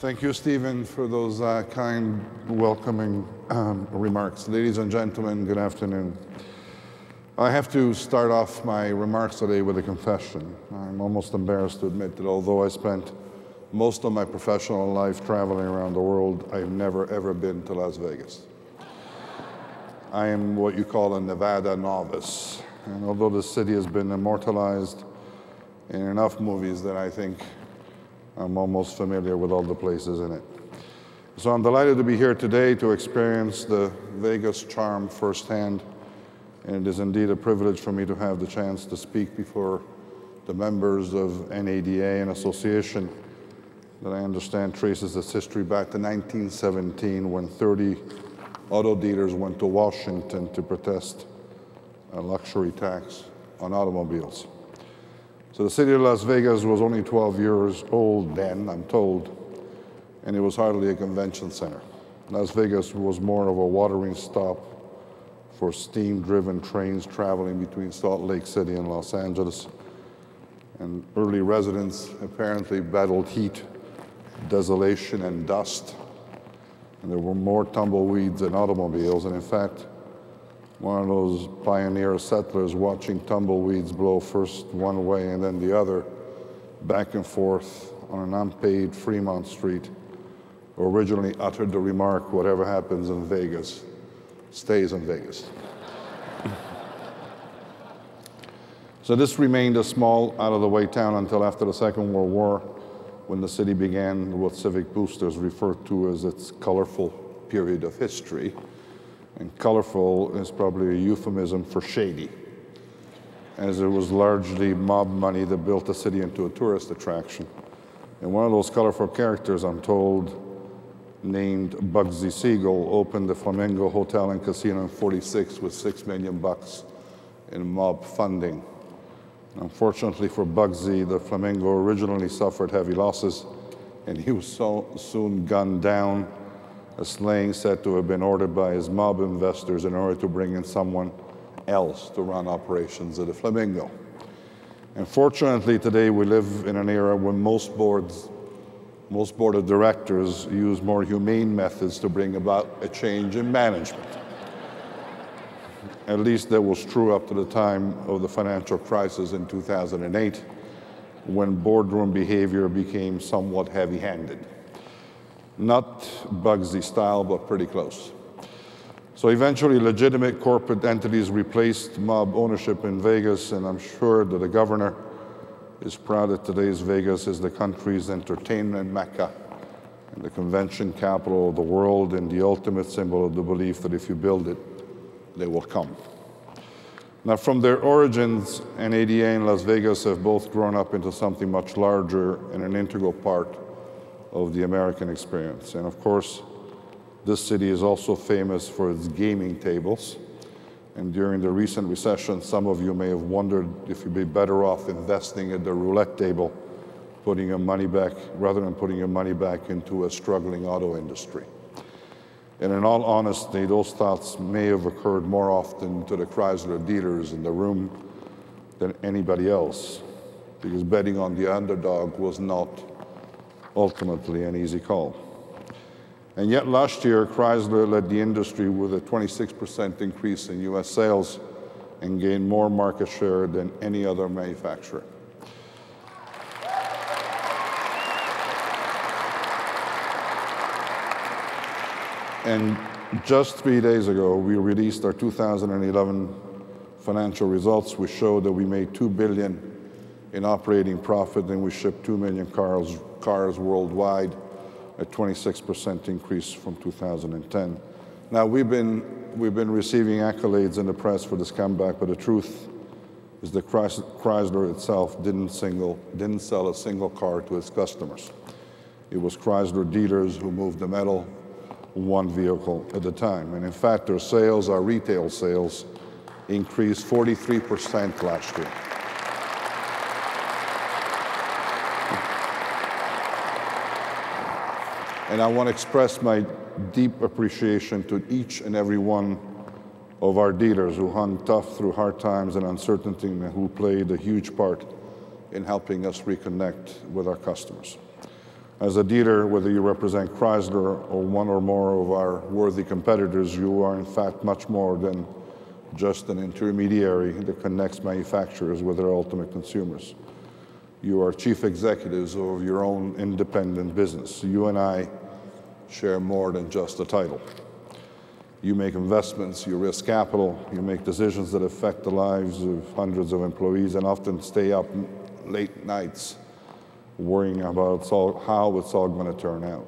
Thank you, Stephen, for those kind, welcoming remarks. Ladies and gentlemen, good afternoon. I have to start off my remarks today with a confession. I'm almost embarrassed to admit that although I spent most of my professional life traveling around the world, I've never ever been to Las Vegas. I am what you call a Nevada novice. And although the city has been immortalized in enough movies that I think I'm almost familiar with all the places in it. So I'm delighted to be here today to experience the Vegas charm firsthand. And it is indeed a privilege for me to have the chance to speak before the members of NADA, an association that I understand traces its history back to 1917 when 30 auto dealers went to Washington to protest a luxury tax on automobiles. So the city of Las Vegas was only 12 years old then, I'm told, and it was hardly a convention center. Las Vegas was more of a watering stop for steam-driven trains traveling between Salt Lake City and Los Angeles. And early residents apparently battled heat, desolation, and dust. And there were more tumbleweeds than automobiles. And in fact, one of those pioneer settlers watching tumbleweeds blow first one way and then the other, back and forth on an unpaved Fremont Street, originally uttered the remark, "Whatever happens in Vegas stays in Vegas." So this remained a small, out-of-the-way town until after the Second World War, when the city began what civic boosters refer to as its colorful period of history. And colorful is probably a euphemism for shady, as it was largely mob money that built the city into a tourist attraction. And one of those colorful characters, I'm told, named Bugsy Siegel, opened the Flamingo Hotel and Casino in '46 with $6 million in mob funding. Unfortunately for Bugsy, the Flamingo originally suffered heavy losses, and he was soon gunned down, a slaying said to have been ordered by his mob investors in order to bring in someone else to run operations at the Flamingo. And fortunately, today we live in an era when most board of directors use more humane methods to bring about a change in management. At least that was true up to the time of the financial crisis in 2008, when boardroom behavior became somewhat heavy-handed. Not Bugsy style, but pretty close. So eventually, legitimate corporate entities replaced mob ownership in Vegas, and I'm sure that the governor is proud that today's Vegas is the country's entertainment mecca and the convention capital of the world, and the ultimate symbol of the belief that if you build it, they will come. Now, from their origins, NADA and Las Vegas have both grown up into something much larger and an integral part of the American experience. And of course, this city is also famous for its gaming tables. And during the recent recession, some of you may have wondered if you'd be better off investing at the roulette table, putting your money back, rather than putting your money back into a struggling auto industry. And in all honesty, those thoughts may have occurred more often to the Chrysler dealers in the room than anybody else, because betting on the underdog was not ultimately an easy call. And yet last year, Chrysler led the industry with a 26% increase in US sales and gained more market share than any other manufacturer. And just 3 days ago, we released our 2011 financial results, which showed that we made $2 billion in operating profit, and we shipped 2 million cars worldwide, a 26% increase from 2010. Now, we've been receiving accolades in the press for this comeback, but the truth is that Chrysler itself didn't sell a single car to its customers. It was Chrysler dealers who moved the metal one vehicle at a time. And in fact, our sales, our retail sales, increased 43% last year. And I want to express my deep appreciation to each and every one of our dealers who hung tough through hard times and uncertainty, and who played a huge part in helping us reconnect with our customers. As a dealer, whether you represent Chrysler or one or more of our worthy competitors, you are in fact much more than just an intermediary that connects manufacturers with their ultimate consumers. You are chief executives of your own independent business. You and I share more than just a title. You make investments, you risk capital, you make decisions that affect the lives of hundreds of employees and often stay up late nights worrying about how it's all going to turn out.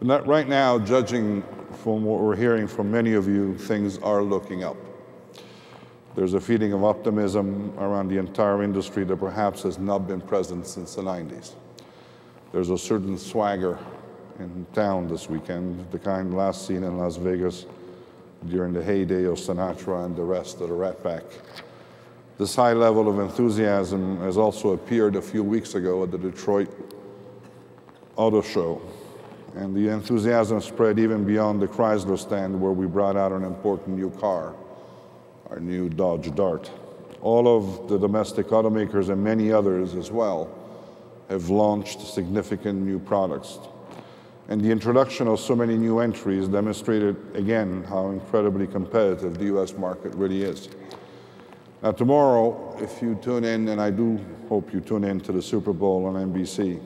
But right now, judging from what we're hearing from many of you, things are looking up. There's a feeling of optimism around the entire industry that perhaps has not been present since the 90s. There's a certain swagger in town this weekend, the kind last seen in Las Vegas during the heyday of Sinatra and the rest of the Rat Pack. This high level of enthusiasm has also appeared a few weeks ago at the Detroit Auto Show. And the enthusiasm spread even beyond the Chrysler stand where we brought out an important new car, our new Dodge Dart. All of the domestic automakers and many others as well have launched significant new products. And the introduction of so many new entries demonstrated again how incredibly competitive the US market really is. Now tomorrow, if you tune in, and I do hope you tune in to the Super Bowl on NBC,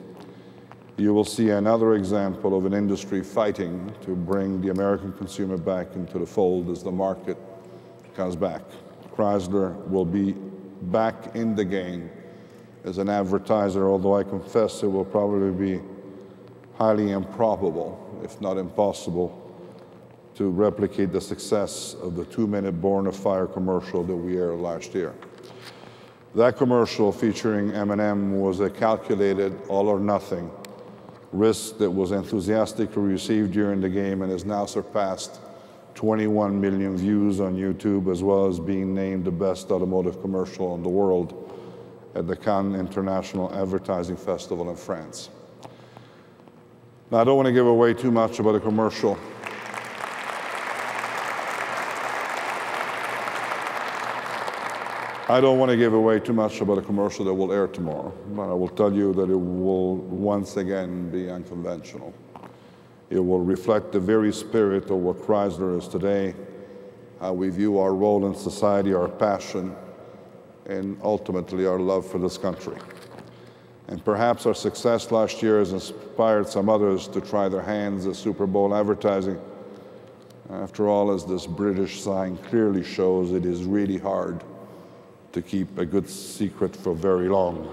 you will see another example of an industry fighting to bring the American consumer back into the fold as the market comes back. Chrysler will be back in the game as an advertiser, although I confess it will probably be highly improbable, if not impossible, to replicate the success of the 2-minute Born of Fire commercial that we aired last year. That commercial featuring M&M was a calculated all-or-nothing risk that was enthusiastically received during the game and has now surpassed 21 million views on YouTube, as well as being named the best automotive commercial in the world at the Cannes International Advertising Festival in France. Now, I don't want to give away too much about the commercial. I don't want to give away too much about a commercial that will air tomorrow, but I will tell you that it will once again be unconventional. It will reflect the very spirit of what Chrysler is today, how we view our role in society, our passion, and ultimately our love for this country. And perhaps our success last year has inspired some others to try their hands at Super Bowl advertising. After all, as this British sign clearly shows, it is really hard to keep a good secret for very long.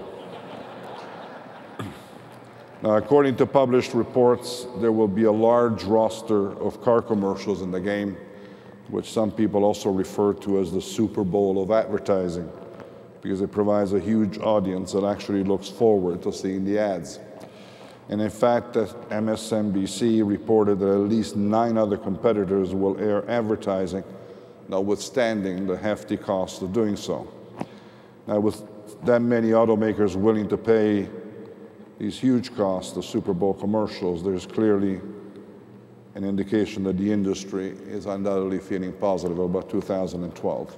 Now, according to published reports, there will be a large roster of car commercials in the game, which some people also refer to as the Super Bowl of advertising, because it provides a huge audience that actually looks forward to seeing the ads. And in fact, MSNBC reported that at least 9 other competitors will air advertising, notwithstanding the hefty cost of doing so. Now, with that many automakers willing to pay these huge costs of Super Bowl commercials, there's clearly an indication that the industry is undoubtedly feeling positive about 2012.